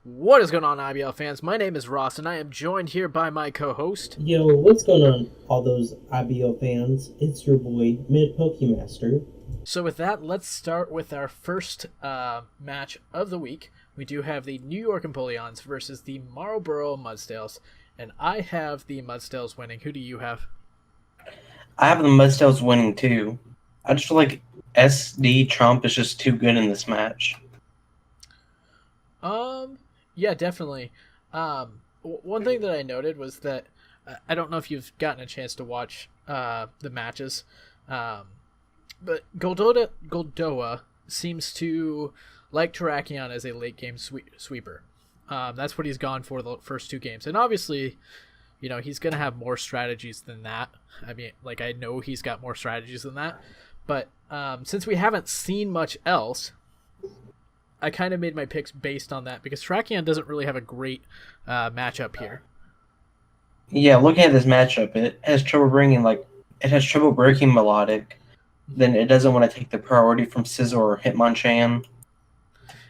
What is going on, IBL fans? My name is Ross, and I am joined here by my co-host. Yo, what's going on, all those IBL fans? It's your boy, Mid Pokemaster. So with that, let's start with our first match of the week. We do have the New York Empoleons versus the Marlboro Mudsdales, and I have the Mudsdales winning. Who do you have? I have the Mudsdales winning too. I just feel like SD Trump is just too good in this match. Yeah, definitely. One thing that I noted was that I don't know if you've gotten a chance to watch the matches, but Goldoa seems to like Terrakion as a late game sweeper. That's what he's gone for the first two games, and obviously, he's gonna have more strategies than that. I mean, like I know he's got more strategies than that, but since we haven't seen much else, I kind of made my picks based on that because Terrakion doesn't really have a great matchup here. Yeah, looking at this matchup, it has trouble breaking melodic. Then it doesn't want to take the priority from Scizor or Hitmonchan.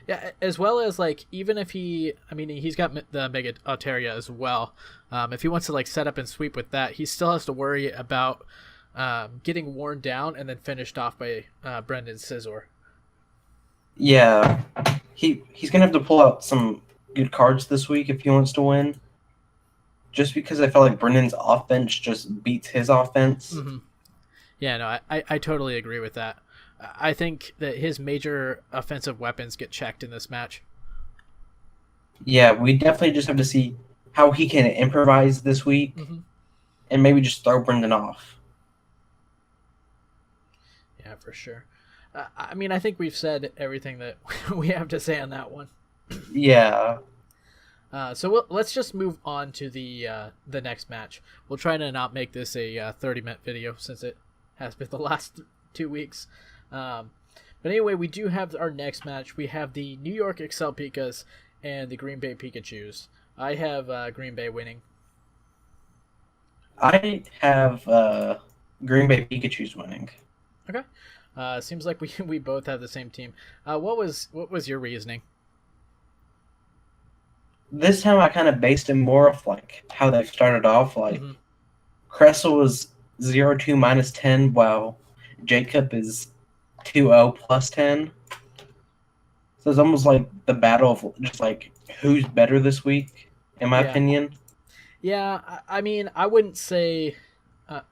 Yeah, as well as like even if he's got the Mega Altaria as well. If he wants to like set up and sweep with that, he still has to worry about getting worn down and then finished off by Brendan's Scizor. Yeah, he's gonna have to pull out some good cards this week if he wants to win. Just because I felt like Brendan's offense just beats his offense. Mm-hmm. Yeah, no, I totally agree with that. I think that his major offensive weapons get checked in this match. Yeah, we definitely just have to see how he can improvise this week, and maybe just throw Brendan off. Yeah, for sure. I mean, I think we've said everything that we have to say on that one. Yeah. So let's just move on to the next match. We'll try to not make this a 30-minute video since it has been the last 2 weeks. But anyway, we do have our next match. We have the New York Excel Pikas and the Green Bay Pikachus. I have Green Bay winning. I have Green Bay Pikachu's winning. Okay. Seems like we both have the same team. What was your reasoning? This time I kind of based it more off like how they started off. Like Kressel was 0-2 minus 10, while Jacob is 2-0 plus 10. So it's almost like the battle of just like who's better this week, in my opinion. Yeah, I mean, I wouldn't say.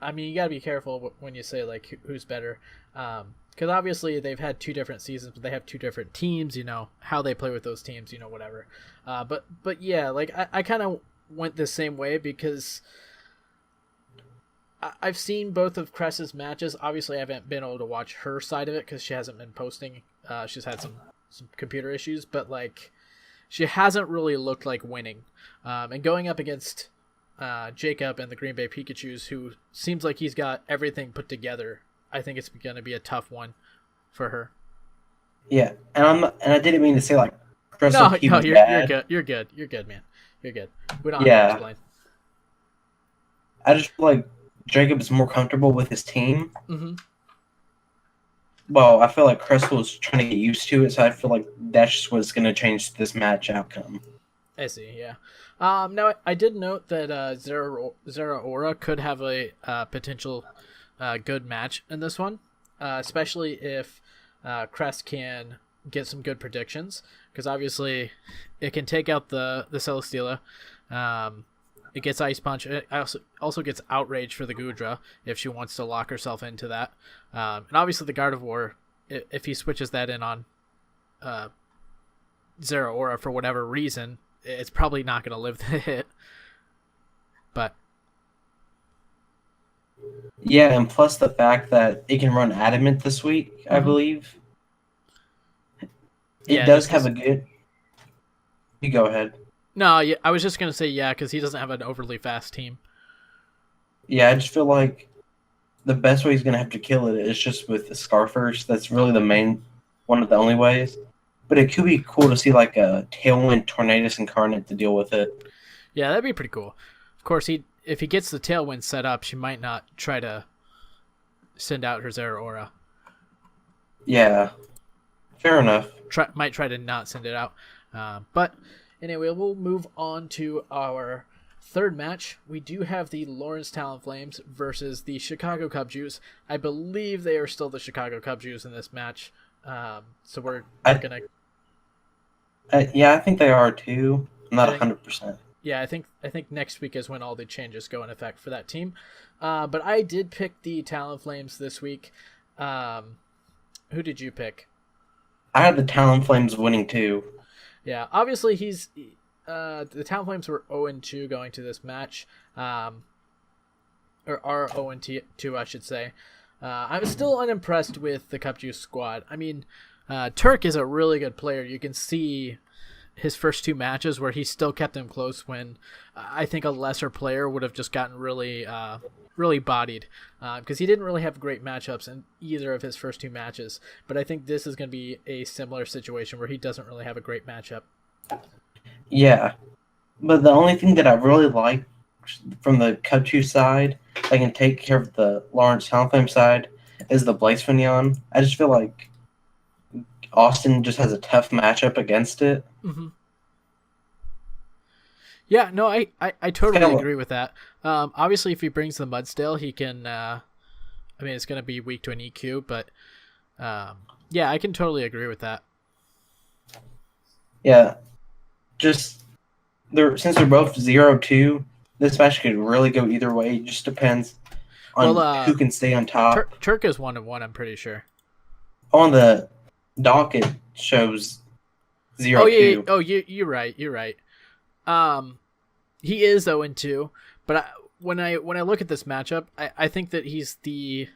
I mean, you gotta be careful when you say like who's better, because obviously they've had two different seasons, but they have two different teams. You know how they play with those teams. You know whatever. But yeah, like I kind of went the same way because I've seen both of Cress's matches. Obviously, I haven't been able to watch her side of it because she hasn't been posting. She's had some computer issues, but like she hasn't really looked like winning. And going up against Jacob and the Green Bay Pikachus, who seems like he's got everything put together, I think it's going to be a tough one for her. Yeah, and I didn't mean to say like KreselleKey was you're bad. good. You're good, man. You're good. We don't have to explain. I just feel like Jacob is more comfortable with his team. Well, I feel like Kressel is trying to get used to it, so I feel like that's just what's going to change this match outcome. I see, yeah. Now, I did note that Zeraora could have a potential good match in this one, especially if Crest can get some good predictions, because obviously it can take out the Celesteela. It gets Ice Punch. It also gets Outrage for the Gudra if she wants to lock herself into that. And obviously the Gardevoir, if he switches that in on Zeraora for whatever reason, it's probably not going to live the hit. But yeah, and plus the fact that it can run Adamant this week, I believe. It does have a good... You go ahead. No, yeah, I was just going to say yeah, because he doesn't have an overly fast team. Yeah, I just feel like the best way he's going to have to kill it is just with the Scarfers. That's really the main, one of the only ways. But it could be cool to see like a Tailwind Tornadus Incarnate to deal with it. Yeah, that'd be pretty cool. Of course, if he gets the Tailwind set up, she might not try to send out her Zeraora. Yeah, fair enough. Might try to not send it out. But Anyway, we'll move on to our third match. We do have the Lawrence Talonflames versus the Chicago Cub Jews. I believe they are still the Chicago Cub Jews in this match. So we're gonna. Yeah, I think they are too. I'm not 100%. Yeah, I think next week is when all the changes go in effect for that team. But I did pick the Talonflames this week. Who did you pick? I had the Talonflames winning too. Yeah, obviously the Talonflames were 0-2 going to this match, or are 0-2, I should say. I'm still unimpressed with the Cup Juice squad. I mean, Turk is a really good player. You can see his first two matches where he still kept them close when I think a lesser player would have just gotten really bodied, because he didn't really have great matchups in either of his first two matches. But I think this is going to be a similar situation where he doesn't really have a great matchup. Yeah, but the only thing that I really like from the Cub Juice side, I can take care of the Lawrence Talonflame side, is the Blaze Fignon. I just feel like Austin just has a tough matchup against it. Mm-hmm. Yeah, no, I totally agree with that. Obviously, if he brings the Mudstale, he can. I mean, it's going to be weak to an EQ, but yeah, I can totally agree with that. Yeah, just since they're both 0-2, this match could really go either way. It just depends on who can stay on top. Turk is 1-1, I'm pretty sure. On the docket shows 0-2. Oh yeah, oh you're right. You're right. He is 0-2, but when I look at this matchup, I think that he's the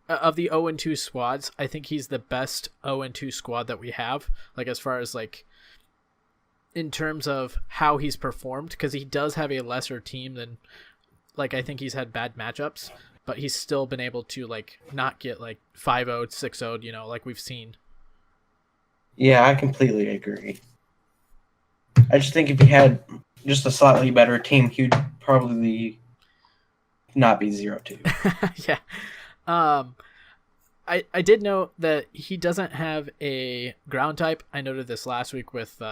of the 0-2 squads. I think he's the best 0-2 squad that we have. Like as far as like in terms of how he's performed, because he does have a lesser team than like I think he's had bad matchups, but he's still been able to like not get like 5-0'd, 6-0'd, you know, like we've seen. Yeah, I completely agree. I just think if he had just a slightly better team, he'd probably not be 0-2. Yeah. I did note that he doesn't have a ground type. I noted this last week with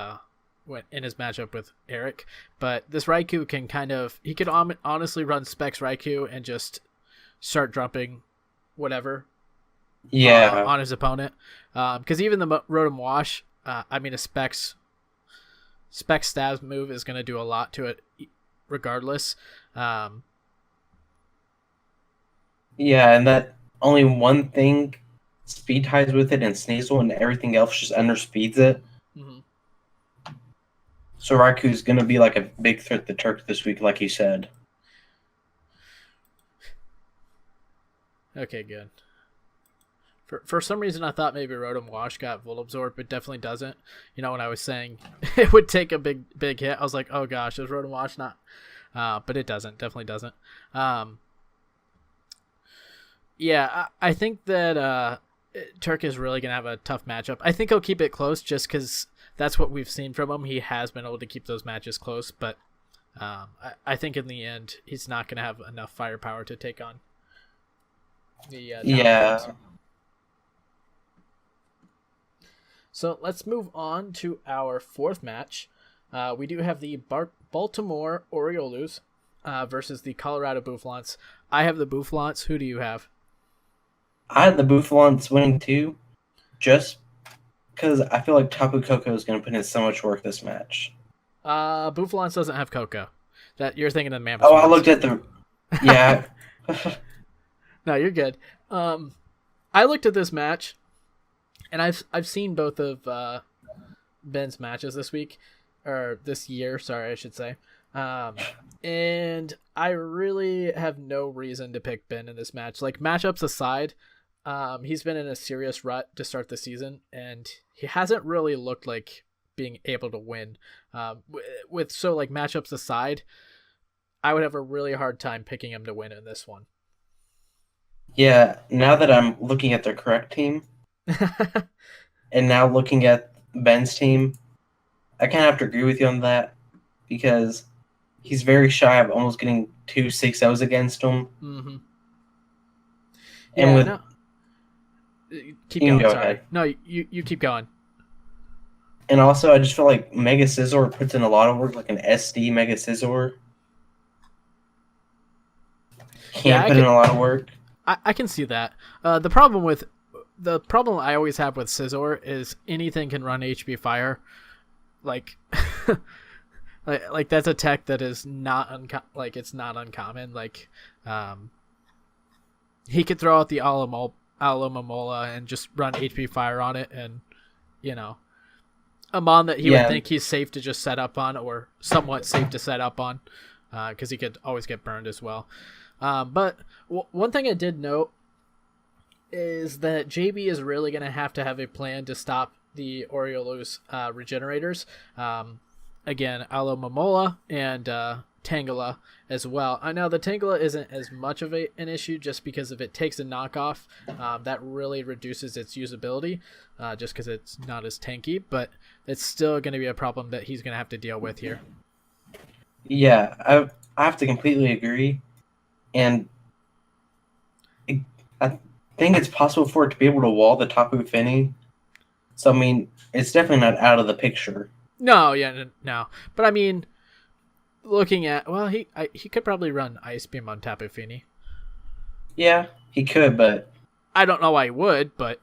in his matchup with Eric, but this Raikou can he could honestly run Specs Raikou and just start dropping whatever on his opponent. Because even the Rotom Wash, I mean, a Specs stabs move is going to do a lot to it regardless. Yeah, and that only one thing speed ties with it and Sneasel, and everything else just underspeeds it. Mm-hmm. So Raikou's going to be like a big threat to Turk this week, like you said. Okay, good. For some reason, I thought maybe Rotom Wash got Volt Absorb, but definitely doesn't. You know, when I was saying it would take a big hit, I was like, oh gosh, is Rotom Wash not? But it doesn't. Definitely doesn't. Yeah, I think that Turk is really going to have a tough matchup. I think he'll keep it close just because that's what we've seen from him. He has been able to keep those matches close, but I think in the end, he's not going to have enough firepower to take on the yeah. So let's move on to our fourth match. We do have the Baltimore Orioles versus the Colorado Bouffalants. I have the Bouffalants. Who do you have? I had the Bouffalants winning too, just because I feel like Tapu Koko is going to put in so much work this match. Bouffalants doesn't have Koko. That you're thinking of the Mammoth. Oh, I looked at the... Yeah. No, you're good. I looked at this match, and I've seen both of Ben's matches this week, or this year, sorry, I should say. And I really have no reason to pick Ben in this match. Like, matchups aside, he's been in a serious rut to start the season, and he hasn't really looked like being able to win. Like matchups aside, I would have a really hard time picking him to win in this one. Yeah, now that I'm looking at the correct team, and now looking at Ben's team, I kind of have to agree with you on that, because he's very shy of almost getting 2 6-0s against him. Mm-hmm. And Keep going, sorry. Ahead. No, you keep going. And also, I just feel like Mega Scizor puts in a lot of work, like an SD Mega Scizor. Yeah, Can't put in a lot of work. I can see that. The problem I always have with Scizor is anything can run HP Fire. Like, like that's a tech that is not it's not uncommon. Like, he could throw out the Alomomola and just run HP Fire on it, and a mon that he would think he's safe to just set up on, or somewhat safe to set up on, because he could always get burned as well. But one thing I did note is that JB is really going to have a plan to stop the Oriola's regenerators. Again, Alomomola and Tangela as well. I know the Tangela isn't as much of an issue, just because if it takes a knockoff, that really reduces its usability, just because it's not as tanky, but it's still going to be a problem that he's going to have to deal with here. Yeah, I have to completely agree. And I think it's possible for it to be able to wall the Tapu Fini. So, I mean, it's definitely not out of the picture. No. But I mean, looking at, well, he could probably run Ice Beam on Tapu Fini. Yeah, he could, but I don't know why he would, but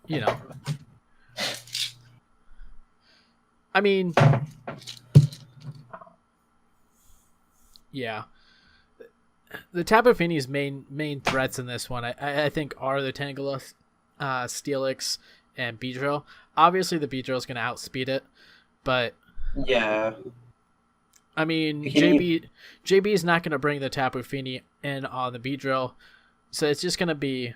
I mean, yeah. The Tapu Fini's main threats in this one, I think, are the Tangela, Steelix, and Beedrill. Obviously, the Beedrill is going to outspeed it, but yeah. I mean, JB is not going to bring the Tapu Fini in on the Beedrill, so it's just going to be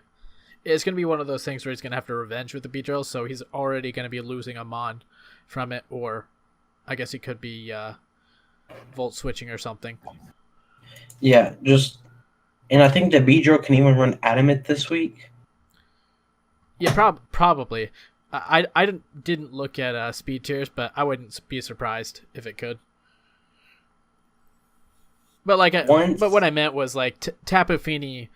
one of those things where he's going to have to revenge with the Beedrill. So he's already going to be losing a mon from it, or I guess he could be volt switching or something. Yeah, and I think the Beedrill can even run Adamant this week. Yeah, probably. I didn't look at speed tiers, but I wouldn't be surprised if it could. But but what I meant was like Tapu Fini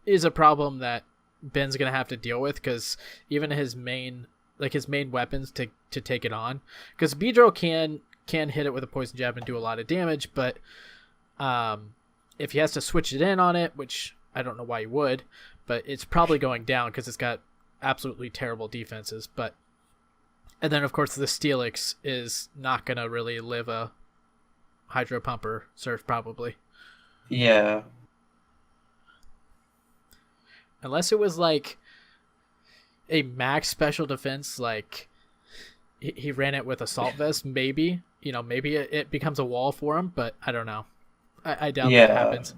is a problem that Ben's gonna have to deal with, because even his main weapons to take it on, because Beedrill can hit it with a poison jab and do a lot of damage, but if he has to switch it in on it, which I don't know why he would, but it's probably going down because it's got absolutely terrible defenses. And then of course the Steelix is not gonna really live a Hydro Pump or Surf, probably. Yeah. Unless it was like a max special defense, like he ran it with Assault Vest, maybe. Maybe it becomes a wall for him, but I don't know. I doubt that happens.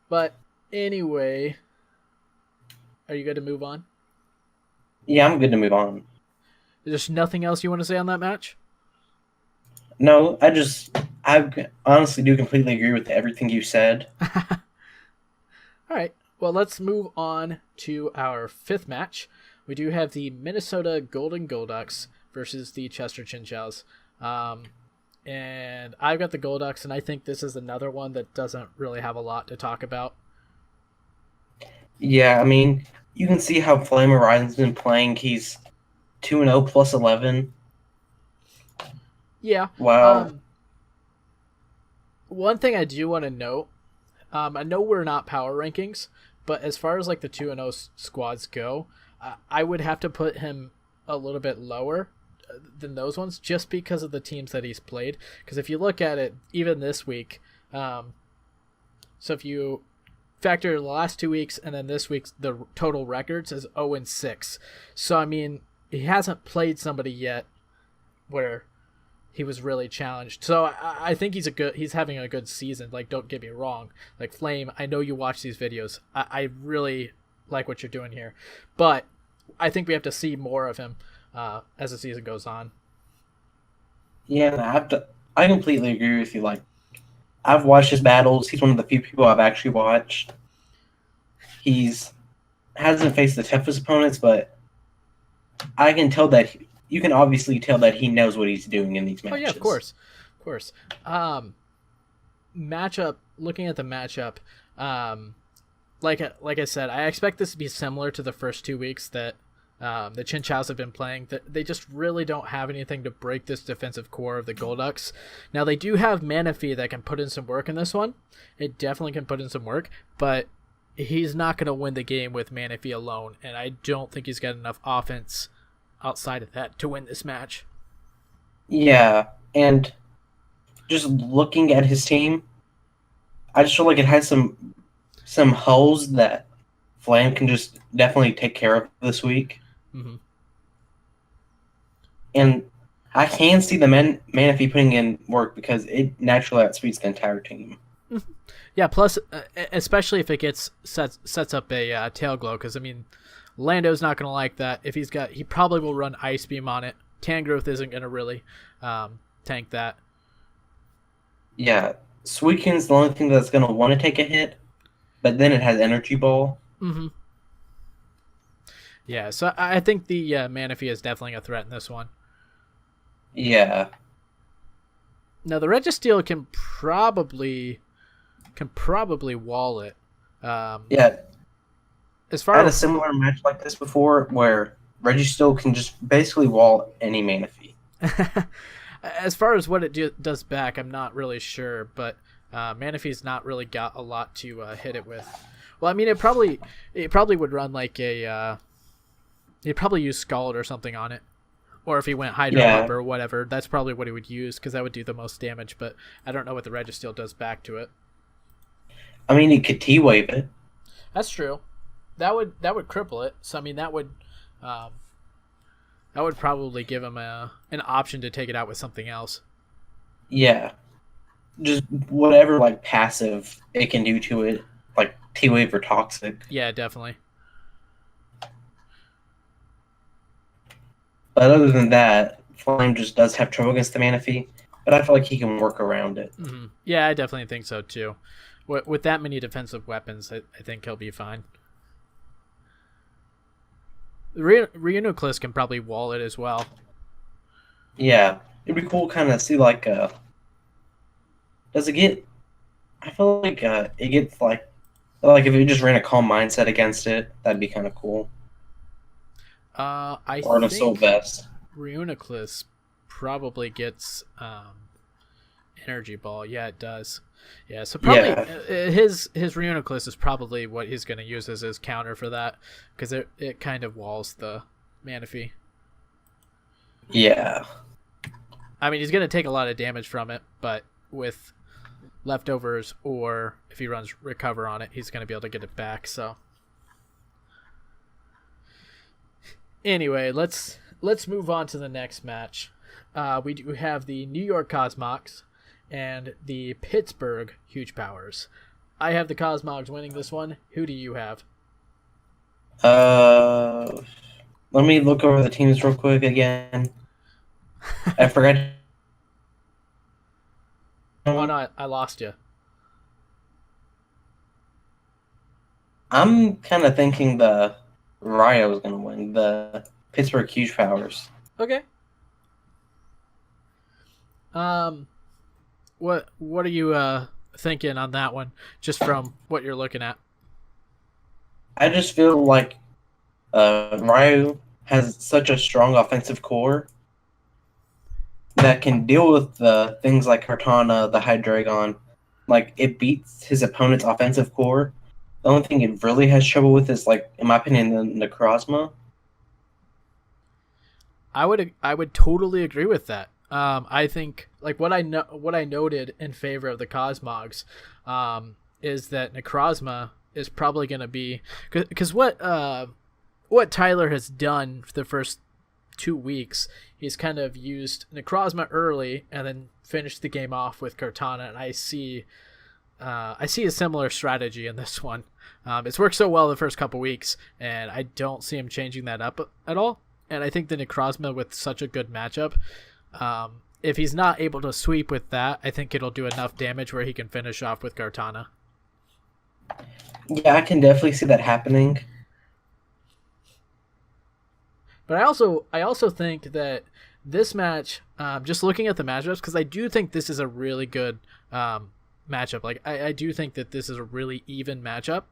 But anyway, are you good to move on? Yeah, I'm good to move on. There's nothing else you want to say on that match? No, I honestly do completely agree with everything you said. All right. Well, let's move on to our fifth match. We do have the Minnesota Golden Golducks versus the Chester Chinchows. And I've got the Golducks, and I think this is another one that doesn't really have a lot to talk about. Yeah, I mean, you can see how FlameHorizon's been playing. He's 2-0 plus 11. Yeah. Wow. One thing I do want to note, I know we're not power rankings, but as far as like the 2-0 squads go, I would have to put him a little bit lower than those ones, just because of the teams that he's played. Because if you look at it, even this week, so if you factor the last 2 weeks and then this week's, the total records is 0-6. So I mean, he hasn't played somebody yet where he was really challenged. So I think he's having a good season. Like, don't get me wrong. Like, Flame, I know you watch these videos. I really like what you're doing here, but I think we have to see more of him as the season goes on. Yeah, I completely agree with you. Like, I've watched his battles. He's one of the few people I've actually watched. Hasn't faced the toughest opponents, but I can tell that you can obviously tell that he knows what he's doing in these matches. Oh yeah, of course. Matchup. Looking at the matchup, like I said, I expect this to be similar to the first 2 weeks that the Chinchows have been playing, that they just really don't have anything to break this defensive core of the Golducks. Now, they do have Manaphy that can put in some work in this one. It definitely can put in some work, but he's not going to win the game with Manaphy alone, and I don't think he's got enough offense outside of that to win this match. Yeah, and just looking at his team, I just feel like it has some holes that Flame can just definitely take care of this week. Mm-hmm. And I can see the Manaphy putting in work because it naturally outspeeds the entire team. Yeah, plus, especially if it sets up a tail glow, because, I mean, Lando's not going to like that. If he probably will run Ice Beam on it. Tangrowth isn't going to really tank that. Yeah, Suicune's the only thing that's going to want to take a hit, but then it has Energy Ball. Mm-hmm. Yeah, so I think the Manaphy is definitely a threat in this one. Yeah. Now, the Registeel can probably wall it. Yeah. As far I had a as similar match like this before where Registeel can just basically wall any Manaphy. as far as what it does back, I'm not really sure, but Manaphy's not really got a lot to hit it with. Well, I mean, it probably would run like a he'd probably use Scald or something on it, or if he went Hydro Pump or whatever, that's probably what he would use because that would do the most damage. But I don't know what the Registeel does back to it. I mean, he could T-Wave it. That's true. That would cripple it. So I mean, that would probably give him an option to take it out with something else. Yeah, just whatever like passive it can do to it, like T-Wave or Toxic. Yeah, definitely. But other than that, Flame just does have trouble against the Manaphy, but I feel like he can work around it. Mm-hmm. Yeah, I definitely think so too. With that many defensive weapons, I think he'll be fine. Reuniclus can probably wall it as well. Yeah, it'd be cool kind of see like does it get, I feel like it gets like if you just ran a Calm Mindset against it, that'd be kind of cool. I or an think Assault Vest. Reuniclus probably gets Energy Ball. Yeah, it does. Yeah, so probably his Reuniclus is probably what he's going to use as his counter for that, because it kind of walls the Manaphy. Yeah. I mean, he's going to take a lot of damage from it, but with leftovers or if he runs Recover on it, he's going to be able to get it back. So anyway, let's move on to the next match. We do have the New York Cosmogs and the Pittsburgh Huge Powers. I have the Cosmogs winning this one. Who do you have? Let me look over the teams real quick again. I forgot. Oh no, I lost you. I'm kind of thinking the Ryo is going to win, the Pittsburgh Huge Powers. Okay. What are you thinking on that one, just from what you're looking at? I just feel like Ryo has such a strong offensive core that can deal with the things like Kartana, the Hydreigon. Like, it beats his opponent's offensive core. The only thing it really has trouble with is, like, in my opinion, the Necrozma. I would totally agree with that. I think like what I noted in favor of the Cosmogs is that Necrozma is probably going to be, because what Tyler has done for the first 2 weeks, he's kind of used Necrozma early and then finished the game off with Kartana, and I see a similar strategy in this one. It's worked so well the first couple weeks, and I don't see him changing that up at all. And I think the Necrozma with such a good matchup, if he's not able to sweep with that, I think it'll do enough damage where he can finish off with Kartana. Yeah, I can definitely see that happening. But I also think that this match, just looking at the matchups, because I do think this is a really good matchup. Like I do think that this is a really even matchup.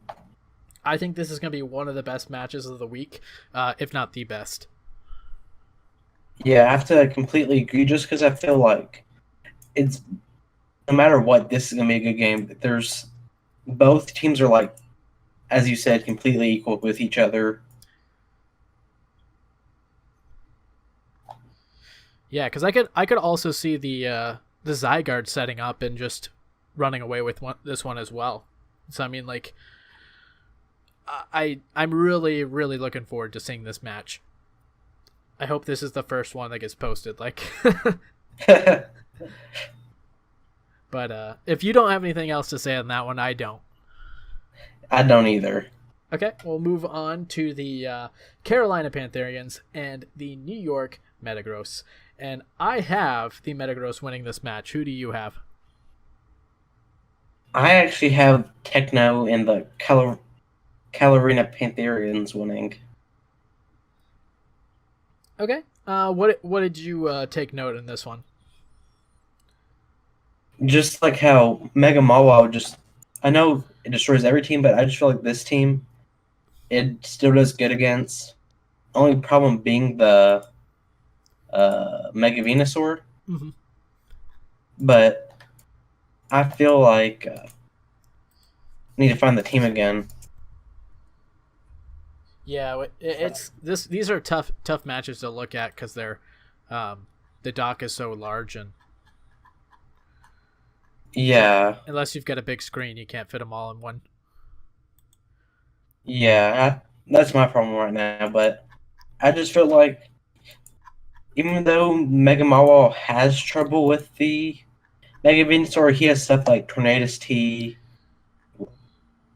I think this is going to be one of the best matches of the week, if not the best. Yeah, I have to completely agree just because I feel like it's no matter what, this is going to be a good game. Both teams are, like, as you said, completely equal with each other. Yeah, because I could also see the Zygarde setting up and just running away with this one as well. So I mean, like, I'm really really looking forward to seeing this match. I hope this is the first one that gets posted. Like, but if you don't have anything else to say on that one, I don't. I don't either. Okay, we'll move on to the Carolina Pantherians and the New York Metagross. And I have the Metagross winning this match. Who do you have? I actually have Techno and the Carolina Pantherians winning. Okay. What did you take note in this one? Just like how Mega Mawa I know it destroys every team, but I just feel like this team, it still does good against. Only problem being the Mega Venusaur. Mm-hmm. But I feel like I need to find the team again. Yeah, it's this. These are tough matches to look at because they're the dock is so large, and Yeah, unless you've got a big screen, you can't fit them all in one. yeah, that's my problem right now. But I just feel like even though Mega Mawa has trouble with the Mega Venusaur, he has stuff like Tornadus T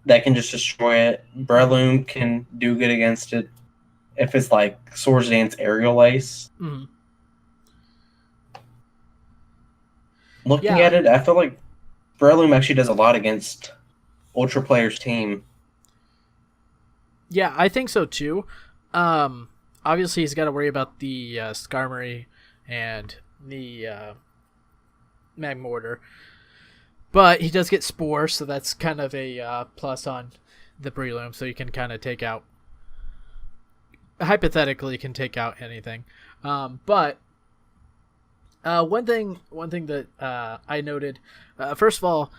that can just destroy it. Breloom can do good against it if it's like Swords Dance Aerial Ace. Mm-hmm. Looking at it, I feel like Breloom actually does a lot against Ultraplayer's team. Yeah, I think so too. Obviously he's got to worry about the Skarmory and the Magmortar, but he does get Spore, so that's kind of a plus on the Breloom. So you can kind of take out, hypothetically, you can take out anything. But one thing that I noted, first of all,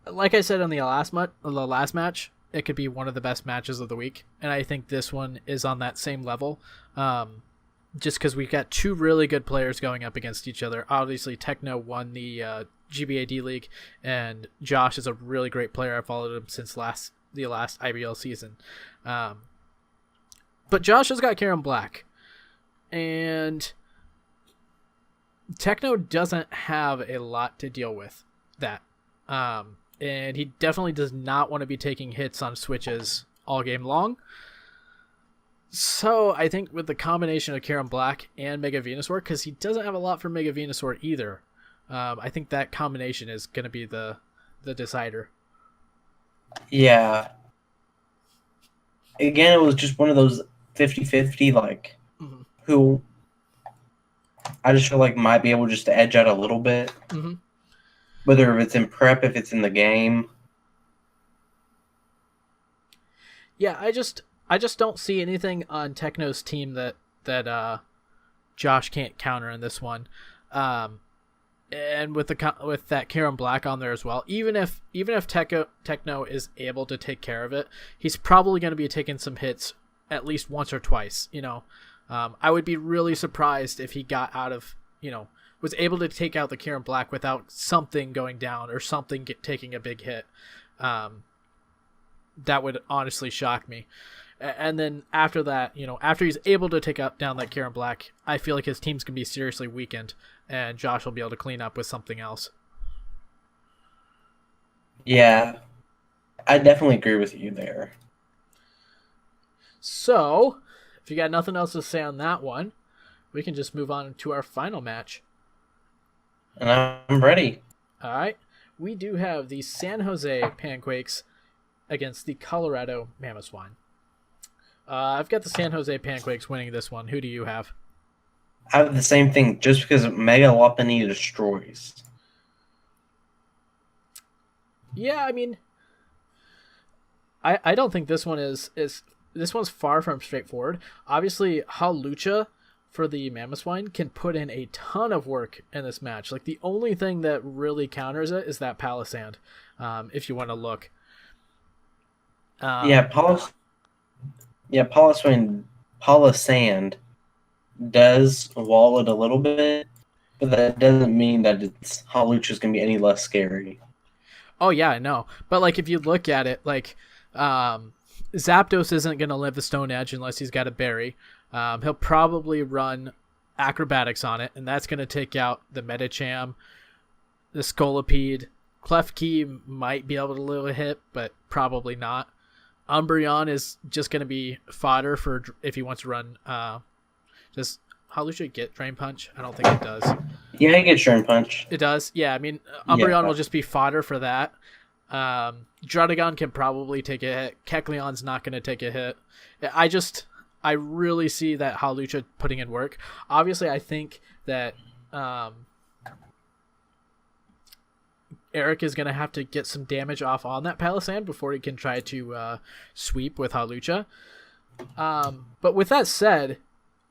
like I said on the last match, it could be one of the best matches of the week, and I think this one is on that same level. Just because we've got two really good players going up against each other. Obviously, Techno won the GBAD League, and Josh is a really great player. I followed him since the last IBL season. But Josh has got Karen Black, and Techno doesn't have a lot to deal with that. And he definitely does not want to be taking hits on switches all game long. So I think with the combination of Karen Black and Mega Venusaur, because he doesn't have a lot for Mega Venusaur either, I think that combination is going to be the decider. Yeah. Again, it was just one of those 50-50, like, Mm-hmm. who I just feel like might be able just to edge out a little bit. Mm-hmm. Whether it's in prep, if it's in the game. Yeah, I just don't see anything on Techno's team that Josh can't counter in this one. And with that Karen Black on there as well, even if Techno is able to take care of it, he's probably going to be taking some hits at least once or twice. I would be really surprised if he got out of, was able to take out the Karen Black without something going down or something taking a big hit. That would honestly shock me. And then after that, after he's able to take down that Karen Black, I feel like his team's going to be seriously weakened, and Josh will be able to clean up with something else. Yeah, I definitely agree with you there. So, if you got nothing else to say on that one, we can just move on to our final match. And I'm ready. All right. We do have the San Jose Panquakes against the Colorado Mamoswine. I've got the San Jose Panquakes winning this one. Who do you have? I have the same thing, just because Mega Lopunny destroys. Yeah, I mean, I don't think this one is this one's far from straightforward. Obviously, Halucha for the Mammoth Swine can put in a ton of work in this match. Like, the only thing that really counters it is that Palisand, if you want to look. Palisand does wall it a little bit, but that doesn't mean that it's Halucha's going to be any less scary. Oh, yeah, I know. But, like, if you look at it, like, Zapdos isn't going to live the Stone Edge unless he's got a berry. He'll probably run Acrobatics on it, and that's going to take out the Medicham, the Scolipede. KreselleKey might be able to live a hit, but probably not. Umbreon is just going to be fodder for if he wants to run. Does Halucha get Drain Punch? I don't think it does. Yeah, it gets Drain Punch. It does? Yeah, I mean, Umbreon will just be fodder for that. Druddigon can probably take a hit. Kecleon's not going to take a hit. I really see that Halucha putting in work. Obviously, I think that Eric is going to have to get some damage off on that Palisand before he can try to sweep with Halucha. But with that said,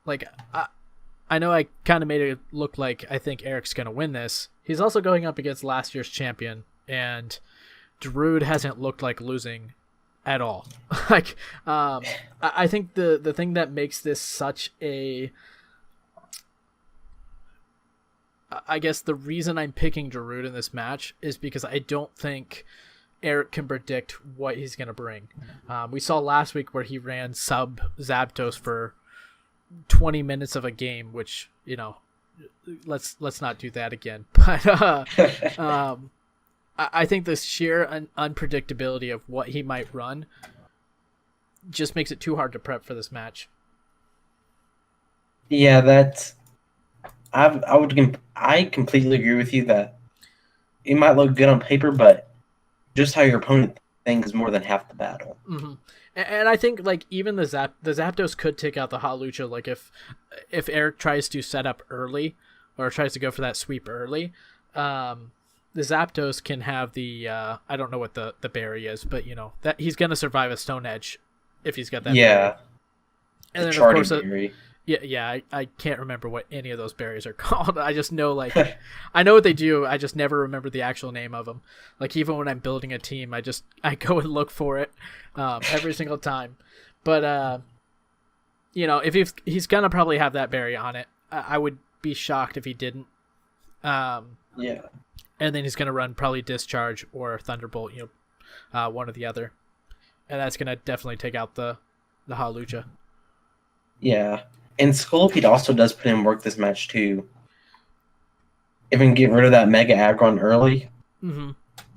like, I know I kind of made it look like I think Eric's going to win this. He's also going up against last year's champion, and Darude hasn't looked like losing at all. Like, I think the thing that makes this such a... I guess the reason I'm picking Darude in this match is because I don't think Eric can predict what he's going to bring. We saw last week where he ran sub Zapdos for 20 minutes of a game, which, you know, let's not do that again. But I think the sheer unpredictability of what he might run just makes it too hard to prep for this match. Yeah, I completely agree with you that it might look good on paper, but just how your opponent thinks is more than half the battle. Mm-hmm. And I think, like, even the Zapdos could take out the Halucha. Like, if Eric tries to set up early or tries to go for that sweep early, the Zapdos can have the I don't know what the berry is, but, you know, that he's gonna survive a Stone Edge if he's got that. Yeah. Berry. And then, of course, berry. I can't remember what any of those berries are called. I just know, like, I know what they do. I just never remember the actual name of them. Like, even when I'm building a team, I go and look for it every single time. But you know, if he's gonna probably have that berry on it, I would be shocked if he didn't. Yeah. And then he's gonna run probably Discharge or Thunderbolt, you know, one or the other, and that's gonna definitely take out the Halucha. Yeah. And Scolipede also does put in work this match, too. If we can get rid of that Mega Aggron early. Mm-hmm.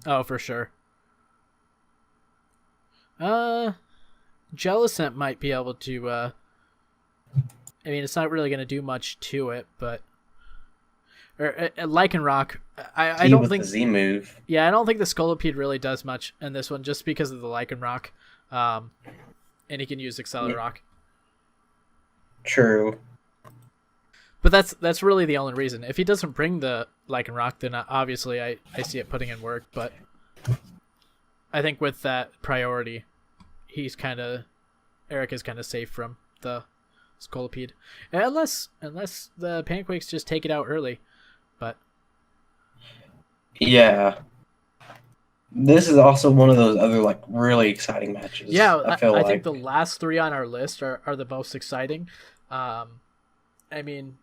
Oh, for sure. Jellicent might be able to... I mean, it's not really going to do much to it, but... Or Lycanroc, I don't think... the Z move. Yeah, I don't think the Scolipede really does much in this one, just because of the Lycanroc. And he can use Accelerock. True. But that's really the only reason. If he doesn't bring the Lycanroc, then obviously I see it putting in work. But I think with that priority, Eric is kind of safe from the Scolipede, unless the Panquakes just take it out early. But yeah, this is also one of those other, like, really exciting matches. Yeah, I think the last three on our list are the most exciting. I mean,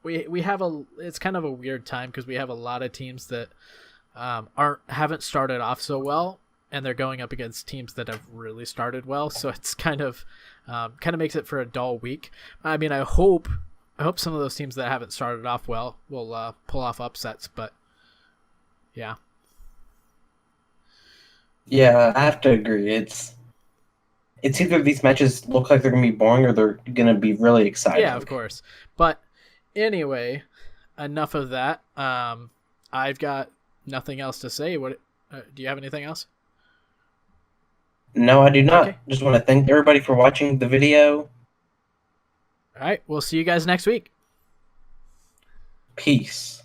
we have it's kind of a weird time because we have a lot of teams that haven't started off so well, and they're going up against teams that have really started well. So it's kind of makes it for a dull week. I mean, I hope some of those teams that haven't started off well will pull off upsets, but yeah. Yeah, I have to agree. It's either these matches look like they're going to be boring or they're going to be really exciting. Yeah, of course. But anyway, enough of that. I've got nothing else to say. What do you have anything else? No, I do not. Okay. Just want to thank everybody for watching the video. All right, we'll see you guys next week. Peace.